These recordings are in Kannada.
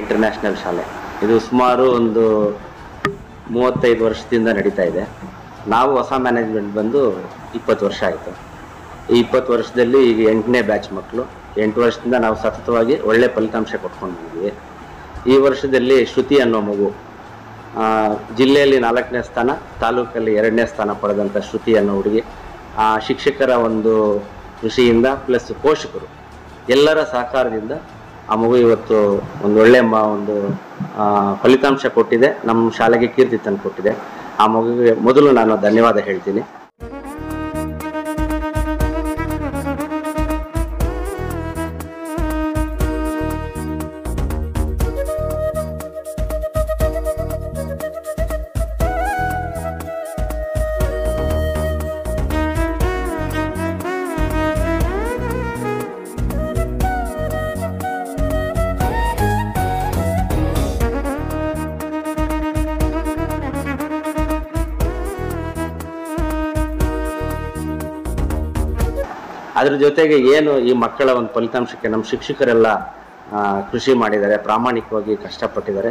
ಇಂಟರ್ನ್ಯಾಷನಲ್ ಶಾಲೆ. ಇದು ಸುಮಾರು ಒಂದು 35 ವರ್ಷದಿಂದ ನಡೀತಾ ಇದೆ. ನಾವು ಹೊಸ ಮ್ಯಾನೇಜ್ಮೆಂಟ್ ಬಂದು 20 ವರ್ಷ ಆಯಿತು. ಈ 20 ವರ್ಷದಲ್ಲಿ ಈಗ 8ನೇ ಬ್ಯಾಚ್ ಮಕ್ಕಳು. 8 ವರ್ಷದಿಂದ ನಾವು ಸತತವಾಗಿ ಒಳ್ಳೆ ಫಲಿತಾಂಶ ಕೊಟ್ಕೊಂಡು ಬಂದಿದ್ದೀವಿ. ಈ ವರ್ಷದಲ್ಲಿ ಶ್ರುತಿ ಅನ್ನೋ ಮಗು ಜಿಲ್ಲೆಯಲ್ಲಿ 4ನೇ ಸ್ಥಾನ, ತಾಲೂಕಲ್ಲಿ 2ನೇ ಸ್ಥಾನ ಪಡೆದಂಥ ಶ್ರುತಿ ಅನ್ನೋ ಹುಡುಗಿ ಶಿಕ್ಷಕರ ಒಂದು ಕೃಷಿಯಿಂದ ಪ್ಲಸ್ ಪೋಷಕರು ಎಲ್ಲರ ಸಹಕಾರದಿಂದ ಆ ಮಗು ಇವತ್ತು ಒಂದು ಒಳ್ಳೆ ಒಂದು ಫಲಿತಾಂಶ ಕೊಟ್ಟಿದೆ, ನಮ್ಮ ಶಾಲೆಗೆ ಕೀರ್ತಿ ತಂದು ಕೊಟ್ಟಿದೆ. ಆ ಮಗುವಿಗೆ ಮೊದಲು ನಾನು ಧನ್ಯವಾದ ಹೇಳ್ತೀನಿ. ಅದ್ರ ಜೊತೆಗೆ ಏನು ಈ ಮಕ್ಕಳ ಒಂದು ಫಲಿತಾಂಶಕ್ಕೆ ನಮ್ಮ ಶಿಕ್ಷಕರೆಲ್ಲ ಕೃಷಿ ಮಾಡಿದ್ದಾರೆ, ಪ್ರಾಮಾಣಿಕವಾಗಿ ಕಷ್ಟಪಟ್ಟಿದ್ದಾರೆ,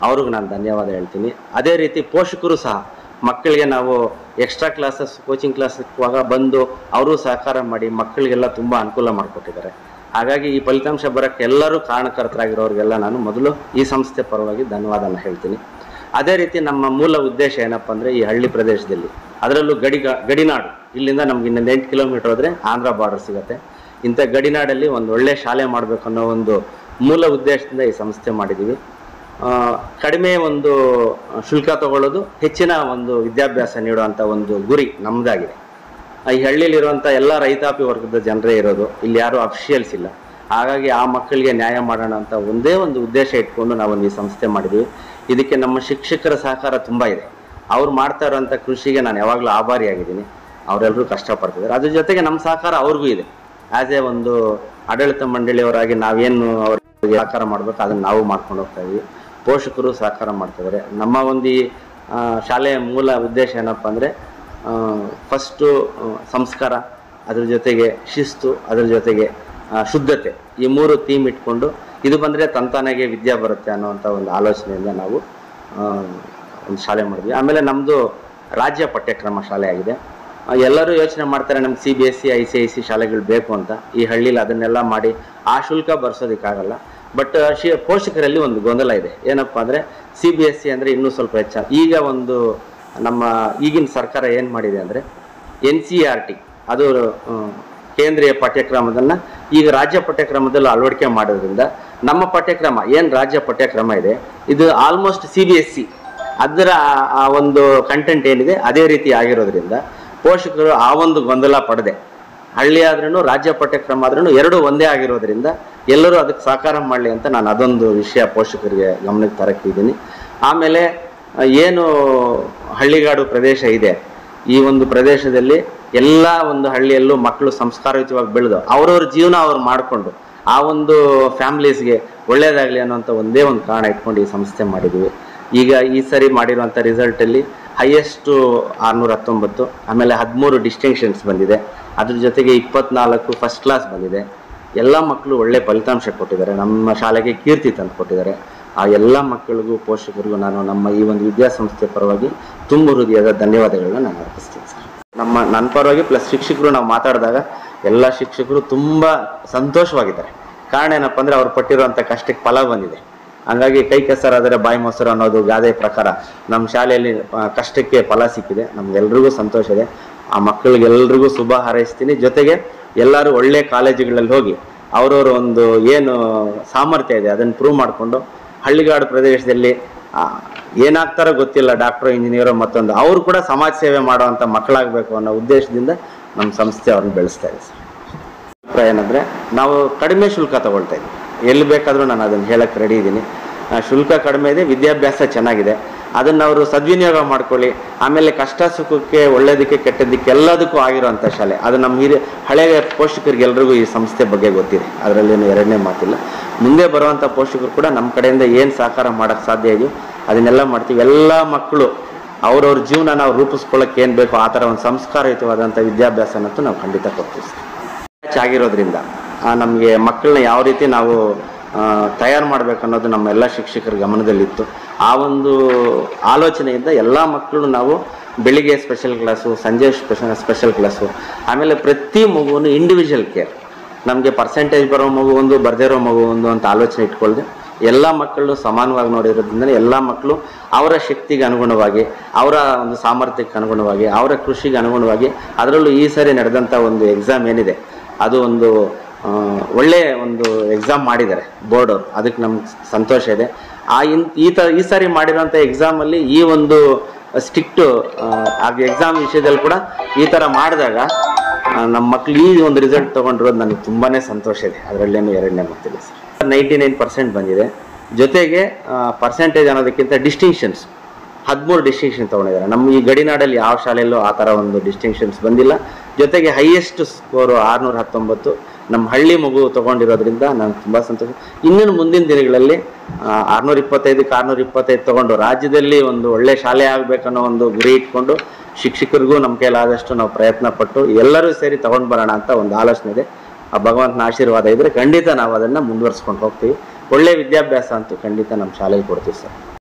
ಅವ್ರಿಗೂ ನಾನು ಧನ್ಯವಾದ ಹೇಳ್ತೀನಿ. ಅದೇ ರೀತಿ ಪೋಷಕರು ಸಹ ಮಕ್ಕಳಿಗೆ ನಾವು ಎಕ್ಸ್ಟ್ರಾ ಕ್ಲಾಸಸ್, ಕೋಚಿಂಗ್ ಕ್ಲಾಸ್ ಇರುವಾಗ ಬಂದು ಅವರು ಸಹಕಾರ ಮಾಡಿ ಮಕ್ಕಳಿಗೆಲ್ಲ ತುಂಬ ಅನುಕೂಲ ಮಾಡಿಕೊಟ್ಟಿದ್ದಾರೆ. ಹಾಗಾಗಿ ಈ ಫಲಿತಾಂಶ ಬರೋಕ್ಕೆ ಎಲ್ಲರೂ ಕಾರಣಕರ್ತರಾಗಿರೋರಿಗೆಲ್ಲ ನಾನು ಮೊದಲು ಈ ಸಂಸ್ಥೆ ಪರವಾಗಿ ಧನ್ಯವಾದನ ಹೇಳ್ತೀನಿ. ಅದೇ ರೀತಿ ನಮ್ಮ ಮೂಲ ಉದ್ದೇಶ ಏನಪ್ಪ ಅಂದರೆ ಈ ಹಳ್ಳಿ ಪ್ರದೇಶದಲ್ಲಿ, ಅದರಲ್ಲೂ ಗಡಿನಾಡು, ಇಲ್ಲಿಂದ ನಮ್ಗೆ ಇನ್ನೊಂದು 8 ಕಿಲೋಮೀಟರ್ ಹೋದರೆ ಆಂಧ್ರ ಬಾರ್ಡರ್ ಸಿಗುತ್ತೆ. ಇಂಥ ಗಡಿನಾಡಲ್ಲಿ ಒಂದು ಒಳ್ಳೆ ಶಾಲೆ ಮಾಡಬೇಕು ಅನ್ನೋ ಒಂದು ಮೂಲ ಉದ್ದೇಶದಿಂದ ಈ ಸಂಸ್ಥೆ ಮಾಡಿದ್ದೀವಿ. ಕಡಿಮೆ ಒಂದು ಶುಲ್ಕ ತಗೊಳ್ಳೋದು, ಹೆಚ್ಚಿನ ಒಂದು ವಿದ್ಯಾಭ್ಯಾಸ ನೀಡುವಂಥ ಒಂದು ಗುರಿ ನಮ್ಮದಾಗಿದೆ. ಈ ಹಳ್ಳಿಲಿರುವಂಥ ಎಲ್ಲ ರೈತಾಪಿ ವರ್ಗದ ಜನರೇ ಇರೋದು, ಇಲ್ಲಿ ಯಾರೂ ಅಫಿಷಿಯಲ್ಸ್ ಇಲ್ಲ. ಹಾಗಾಗಿ ಆ ಮಕ್ಕಳಿಗೆ ನ್ಯಾಯ ಮಾಡೋಣ ಅಂತ ಒಂದೇ ಒಂದು ಉದ್ದೇಶ ಇಟ್ಕೊಂಡು ನಾವೊಂದು ಈ ಸಂಸ್ಥೆ ಮಾಡಿದ್ದೀವಿ. ಇದಕ್ಕೆ ನಮ್ಮ ಶಿಕ್ಷಕರ ಸಹಕಾರ ತುಂಬ ಇದೆ. ಅವ್ರು ಮಾಡ್ತಾ ಇರೋಂಥ ಕೃಷಿಗೆ ನಾನು ಯಾವಾಗಲೂ ಆಭಾರಿಯಾಗಿದ್ದೀನಿ. ಅವರೆಲ್ಲರೂ ಕಷ್ಟಪಡ್ತಿದ್ದಾರೆ. ಅದ್ರ ಜೊತೆಗೆ ನಮ್ಮ ಸಹಕಾರ ಅವ್ರಿಗೂ ಇದೆ. ಆ್ಯಸ್ ಎ ಒಂದು ಆಡಳಿತ ಮಂಡಳಿಯವರಾಗಿ ನಾವೇನು ಅವ್ರಿಗೆ ಸಹಕಾರ ಮಾಡಬೇಕು ಅದನ್ನು ನಾವು ಮಾಡ್ಕೊಂಡು ಹೋಗ್ತಾ ಇದ್ದೀವಿ. ಪೋಷಕರು ಸಹಕಾರ ಮಾಡ್ತಿದ್ದಾರೆ. ನಮ್ಮ ಒಂದು ಈ ಶಾಲೆಯ ಮೂಲ ಉದ್ದೇಶ ಏನಪ್ಪ ಅಂದರೆ ಫಸ್ಟು ಸಂಸ್ಕಾರ, ಅದ್ರ ಜೊತೆಗೆ ಶಿಸ್ತು, ಅದ್ರ ಜೊತೆಗೆ ಶುದ್ಧತೆ, ಈ 3 ಥೀಮ್ ಇಟ್ಕೊಂಡು ಇದು ಬಂದರೆ ತಂತಾನೆಗೆ ವಿದ್ಯೆ ಬರುತ್ತೆ ಅನ್ನೋವಂಥ ಒಂದು ಆಲೋಚನೆಯಿಂದ ನಾವು ಒಂದು ಶಾಲೆ ಮಾಡಿದ್ವಿ. ಆಮೇಲೆ ನಮ್ಮದು ರಾಜ್ಯ ಪಠ್ಯಕ್ರಮ ಶಾಲೆ ಆಗಿದೆ. ಎಲ್ಲರೂ ಯೋಚನೆ ಮಾಡ್ತಾರೆ ನಮ್ಗೆ CBSE, ICIC ಶಾಲೆಗಳು ಬೇಕು ಅಂತ. ಈ ಹಳ್ಳಿಲಿ ಅದನ್ನೆಲ್ಲ ಮಾಡಿ ಆ ಶುಲ್ಕ ಬರ್ಸೋದಕ್ಕಾಗಲ್ಲ. ಬಟ್ ಪೋಷಕರಲ್ಲಿ ಒಂದು ಗೊಂದಲ ಇದೆ. ಏನಪ್ಪ ಅಂದರೆ CBSE ಅಂದರೆ ಇನ್ನೂ ಸ್ವಲ್ಪ ಹೆಚ್ಚಾಗಿ, ಈಗ ಒಂದು ನಮ್ಮ ಈಗಿನ ಸರ್ಕಾರ ಏನು ಮಾಡಿದೆ ಅಂದರೆ NCERT, ಅದು ಕೇಂದ್ರೀಯ ಪಠ್ಯಕ್ರಮದನ್ನು ಈಗ ರಾಜ್ಯ ಪಠ್ಯಕ್ರಮದಲ್ಲಿ ಅಳವಡಿಕೆ ಮಾಡೋದ್ರಿಂದ ನಮ್ಮ ಪಠ್ಯಕ್ರಮ ಏನು ರಾಜ್ಯ ಪಠ್ಯಕ್ರಮ ಇದೆ ಇದು ಆಲ್ಮೋಸ್ಟ್ CBSE ಅದರ ಆ ಒಂದು ಕಂಟೆಂಟ್ ಏನಿದೆ ಅದೇ ರೀತಿ ಆಗಿರೋದ್ರಿಂದ ಪೋಷಕರು ಆ ಒಂದು ಗೊಂದಲ ಪಡೆದೆ, ಹಳ್ಳಿ ಆದ್ರೂ ರಾಜ್ಯ ಪಠ್ಯಕ್ರಮ ಆದ್ರೂ ಎರಡೂ ಒಂದೇ ಆಗಿರೋದ್ರಿಂದ ಎಲ್ಲರೂ ಅದಕ್ಕೆ ಸಹಕಾರ ಮಾಡಲಿ ಅಂತ ನಾನು ಅದೊಂದು ವಿಷಯ ಪೋಷಕರಿಗೆ ಗಮನಕ್ಕೆ ತರಕ್ಕಿದ್ದೀನಿ. ಆಮೇಲೆ ಏನು ಹಳ್ಳಿಗಾಡು ಪ್ರದೇಶ ಇದೆ, ಈ ಒಂದು ಪ್ರದೇಶದಲ್ಲಿ ಎಲ್ಲ ಒಂದು ಹಳ್ಳಿಯಲ್ಲೂ ಮಕ್ಕಳು ಸಂಸ್ಕಾರಯುತವಾಗಿ ಬೆಳೆದು ಅವ್ರವ್ರ ಜೀವನ ಅವ್ರು ಮಾಡಿಕೊಂಡು ಆ ಒಂದು ಫ್ಯಾಮಿಲೀಸ್ಗೆ ಒಳ್ಳೇದಾಗಲಿ ಅನ್ನೋಂಥ ಒಂದೇ ಒಂದು ಕಾರಣ ಇಟ್ಕೊಂಡು ಈ ಸಂಸ್ಥೆ ಮಾಡಿದ್ದೀವಿ. ಈಗ ಈ ಸರಿ ಮಾಡಿರುವಂಥ ರಿಸಲ್ಟಲ್ಲಿ ಹೈಯೆಸ್ಟು 619, ಆಮೇಲೆ 13 ಡಿಸ್ಟಿಂಕ್ಷನ್ಸ್ ಬಂದಿದೆ. ಅದ್ರ ಜೊತೆಗೆ 24 ಫಸ್ಟ್ ಕ್ಲಾಸ್ ಬಂದಿದೆ. ಎಲ್ಲ ಮಕ್ಕಳು ಒಳ್ಳೆ ಫಲಿತಾಂಶ ಕೊಟ್ಟಿದ್ದಾರೆ, ನಮ್ಮ ಶಾಲೆಗೆ ಕೀರ್ತಿ ತಂದು ಕೊಟ್ಟಿದ್ದಾರೆ. ಆ ಎಲ್ಲ ಮಕ್ಕಳಿಗೂ ಪೋಷಕರಿಗೂ ನಾನು ನಮ್ಮ ಈ ಒಂದು ವಿದ್ಯಾಸಂಸ್ಥೆ ಪರವಾಗಿ ತುಂಬ ಹೃದಯದ ಧನ್ಯವಾದಗಳನ್ನ ನಾನು ಅರ್ಪಿಸ್ತೀನಿ ಸರ್. ನನ್ನ ಪರವಾಗಿ ಪ್ಲಸ್ ಶಿಕ್ಷಕರು ನಾವು ಮಾತಾಡಿದಾಗ ಎಲ್ಲ ಶಿಕ್ಷಕರು ತುಂಬ ಸಂತೋಷವಾಗಿದ್ದಾರೆ. ಕಾರಣ ಏನಪ್ಪ ಅಂದರೆ ಅವ್ರು ಪಟ್ಟಿರುವಂಥ ಕಷ್ಟಕ್ಕೆ ಫಲ ಬಂದಿದೆ. ಹಂಗಾಗಿ ಕೈ ಕೆಸರಾದರೆ ಬಾಯಿ ಮೊಸರು ಅನ್ನೋದು ಗಾದೆ ಪ್ರಕಾರ ನಮ್ಮ ಶಾಲೆಯಲ್ಲಿ ಕಷ್ಟಕ್ಕೆ ಫಲ ಸಿಕ್ಕಿದೆ. ನಮ್ಗೆಲ್ರಿಗೂ ಸಂತೋಷ ಇದೆ. ಆ ಮಕ್ಕಳಿಗೆಲ್ರಿಗೂ ಶುಭ ಹಾರೈಸ್ತೀನಿ. ಜೊತೆಗೆ ಎಲ್ಲರೂ ಒಳ್ಳೆ ಕಾಲೇಜುಗಳಲ್ಲಿ ಹೋಗಿ ಅವರವ್ರ ಒಂದು ಏನು ಸಾಮರ್ಥ್ಯ ಇದೆ ಅದನ್ನು ಪ್ರೂವ್ ಮಾಡಿಕೊಂಡು ಹಳ್ಳಿಗಾಡು ಪ್ರದೇಶದಲ್ಲಿ ಏನಾಗ್ತಾರೋ ಗೊತ್ತಿಲ್ಲ, ಡಾಕ್ಟ್ರು, ಇಂಜಿನಿಯರು, ಮತ್ತೊಂದು ಅವರು ಕೂಡ ಸಮಾಜ ಸೇವೆ ಮಾಡುವಂಥ ಮಕ್ಕಳಾಗಬೇಕು ಅನ್ನೋ ಉದ್ದೇಶದಿಂದ ನಮ್ಮ ಸಂಸ್ಥೆ ಅವ್ರನ್ನ ಬೆಳೆಸ್ತಾ ಇದೆ ಸರ್. ಅಭಿಪ್ರಾಯ ಏನಂದರೆ ನಾವು ಕಡಿಮೆ ಶುಲ್ಕ ತಗೊಳ್ತಾ ಇದ್ದೀವಿ. ಎಲ್ಲಿ ಬೇಕಾದರೂ ನಾನು ಅದನ್ನು ಹೇಳಕ್ಕೆ ರೆಡಿ ಇದ್ದೀನಿ. ಶುಲ್ಕ ಕಡಿಮೆ ಇದೆ, ವಿದ್ಯಾಭ್ಯಾಸ ಚೆನ್ನಾಗಿದೆ. ಅದನ್ನು ಅವರು ಸದ್ವಿನಿಯೋಗ ಮಾಡ್ಕೊಳ್ಳಿ. ಆಮೇಲೆ ಕಷ್ಟ ಸುಖಕ್ಕೆ, ಒಳ್ಳೆಯದಕ್ಕೆ, ಕೆಟ್ಟದ್ದಕ್ಕೆ ಎಲ್ಲದಕ್ಕೂ ಆಗಿರೋಂಥ ಶಾಲೆ. ಅದು ನಮ್ಮ ಹಳೆಯ ಪೋಷಕರಿಗೆಲ್ರಿಗೂ ಈ ಸಂಸ್ಥೆ ಬಗ್ಗೆ ಗೊತ್ತಿದೆ, ಅದರಲ್ಲೇನು ಎರಡನೇ ಮಾತಿಲ್ಲ. ಮುಂದೆ ಬರುವಂಥ ಪೋಷಕರು ಕೂಡ ನಮ್ಮ ಕಡೆಯಿಂದ ಏನು ಸಹಕಾರ ಮಾಡೋಕ್ಕೆ ಸಾಧ್ಯ ಇದೆಯೋ ಅದನ್ನೆಲ್ಲ ಮಾಡ್ತೀವಿ. ಎಲ್ಲ ಮಕ್ಕಳು ಅವ್ರವ್ರ ಜೀವನ ನಾವು ರೂಪಿಸ್ಕೊಳ್ಳೋಕೆ ಏನು ಬೇಕೋ ಆ ಥರ ಒಂದು ಸಂಸ್ಕಾರಯುತವಾದಂಥ ವಿದ್ಯಾಭ್ಯಾಸನಂತೂ ನಾವು ಖಂಡಿತ ಕೊಡ್ತೀವಿ. ಆಗಿರೋದ್ರಿಂದ ನಮಗೆ ಮಕ್ಕಳನ್ನ ಯಾವ ರೀತಿ ನಾವು ತಯಾರು ಮಾಡಬೇಕನ್ನೋದು ನಮ್ಮೆಲ್ಲ ಶಿಕ್ಷಕರ ಗಮನದಲ್ಲಿತ್ತು. ಆ ಒಂದು ಆಲೋಚನೆಯಿಂದ ಎಲ್ಲ ಮಕ್ಕಳು ನಾವು ಬೆಳಿಗ್ಗೆ ಸ್ಪೆಷಲ್ ಕ್ಲಾಸು, ಸಂಜೆ ಸ್ಪೆಷಲ್ ಕ್ಲಾಸು, ಆಮೇಲೆ ಪ್ರತಿ ಮಗುವನ್ನು ಇಂಡಿವಿಜುವಲ್ ಕೇರ್. ನಮಗೆ ಪರ್ಸೆಂಟೇಜ್ ಬರೋ ಮಗು ಒಂದು, ಬರದೇ ಇರೋ ಮಗು ಒಂದು ಅಂತ ಆಲೋಚನೆ ಇಟ್ಕೊಳ್ದೆ ಎಲ್ಲ ಮಕ್ಕಳು ಸಮಾನವಾಗಿ ನೋಡಿರೋದ್ರಿಂದ ಎಲ್ಲ ಮಕ್ಕಳು ಅವರ ಶಕ್ತಿಗೆ ಅನುಗುಣವಾಗಿ, ಅವರ ಒಂದು ಸಾಮರ್ಥ್ಯಕ್ಕೆ ಅನುಗುಣವಾಗಿ, ಅವರ ಕೃಷಿಗೆ ಅನುಗುಣವಾಗಿ, ಅದರಲ್ಲೂ ಈ ಸಾರಿ ನಡೆದಂಥ ಒಂದು ಎಕ್ಸಾಮ್ ಏನಿದೆ ಅದು ಒಂದು ಒಳ್ಳೆಯ ಒಂದು ಎಕ್ಸಾಮ್ ಮಾಡಿದ್ದಾರೆ ಬೋರ್ಡ್ ಅವರು. ಅದಕ್ಕೆ ನಮ್ಗೆ ಸಂತೋಷ ಇದೆ. ಈ ಸಾರಿ ಮಾಡಿರೋಂಥ ಎಕ್ಸಾಮಲ್ಲಿ ಈ ಒಂದು ಸ್ಟ್ರಿಕ್ಟು ಎಕ್ಸಾಮ್ ವಿಷಯದಲ್ಲಿ ಕೂಡ ಈ ಥರ ಮಾಡಿದಾಗ ನಮ್ಮ ಮಕ್ಕಳು ಈ ಒಂದು ರಿಸಲ್ಟ್ ತೊಗೊಂಡಿರೋದು ನನಗೆ ತುಂಬಾ ಸಂತೋಷ ಇದೆ. ಅದರಲ್ಲೇನು ಎರಡನೇ ಮಾತಿಲ್ಲ ಸರ್. 99% ಬಂದಿದೆ. ಜೊತೆಗೆ ಪರ್ಸೆಂಟೇಜ್ ಅನ್ನೋದಕ್ಕಿಂತ ಡಿಸ್ಟಿಂಕ್ಷನ್ಸ್ 13 ಡಿಸ್ಟಿಂಕ್ಷನ್ ತೊಗೊಂಡಿದ್ದಾರೆ. ನಮ್ಮ ಈ ಗಡಿನಾಡಲ್ಲಿ ಯಾವ ಶಾಲೆಯಲ್ಲೂ ಆ ಥರ ಒಂದು ಡಿಸ್ಟಿಂಕ್ಷನ್ಸ್ ಬಂದಿಲ್ಲ. ಜೊತೆಗೆ ಹೈಯೆಸ್ಟ್ ಸ್ಕೋರು 619 ನಮ್ಮ ಹಳ್ಳಿ ಮಗು ತೊಗೊಂಡಿರೋದ್ರಿಂದ ನನಗೆ ತುಂಬ ಸಂತೋಷ. ಇನ್ನೇನು ಮುಂದಿನ ದಿನಗಳಲ್ಲಿ 625ಕ್ಕೆ 625 ತೊಗೊಂಡು ರಾಜ್ಯದಲ್ಲಿ ಒಂದು ಒಳ್ಳೆ ಶಾಲೆ ಆಗಬೇಕನ್ನೋ ಒಂದು ಗುರಿ ಇಟ್ಕೊಂಡು ಶಿಕ್ಷಕರಿಗೂ ನಮ್ಮ ಕೈಲಾದಷ್ಟು ನಾವು ಪ್ರಯತ್ನ ಪಟ್ಟು ಎಲ್ಲರೂ ಸೇರಿ ತಗೊಂಡು ಬರೋಣ ಅಂತ ಒಂದು ಆಲೋಚನೆ ಇದೆ. ಆ ಭಗವಂತನ ಆಶೀರ್ವಾದ ಇದ್ದರೆ ಖಂಡಿತ ನಾವು ಅದನ್ನು ಮುಂದುವರಿಸ್ಕೊಂಡು ಹೋಗ್ತೀವಿ. ಒಳ್ಳೆಯ ವಿದ್ಯಾಭ್ಯಾಸ ಅಂತೂ ಖಂಡಿತ ನಮ್ಮ ಶಾಲೆಗೆ ಕೊಡ್ತೀವಿ ಸರ್.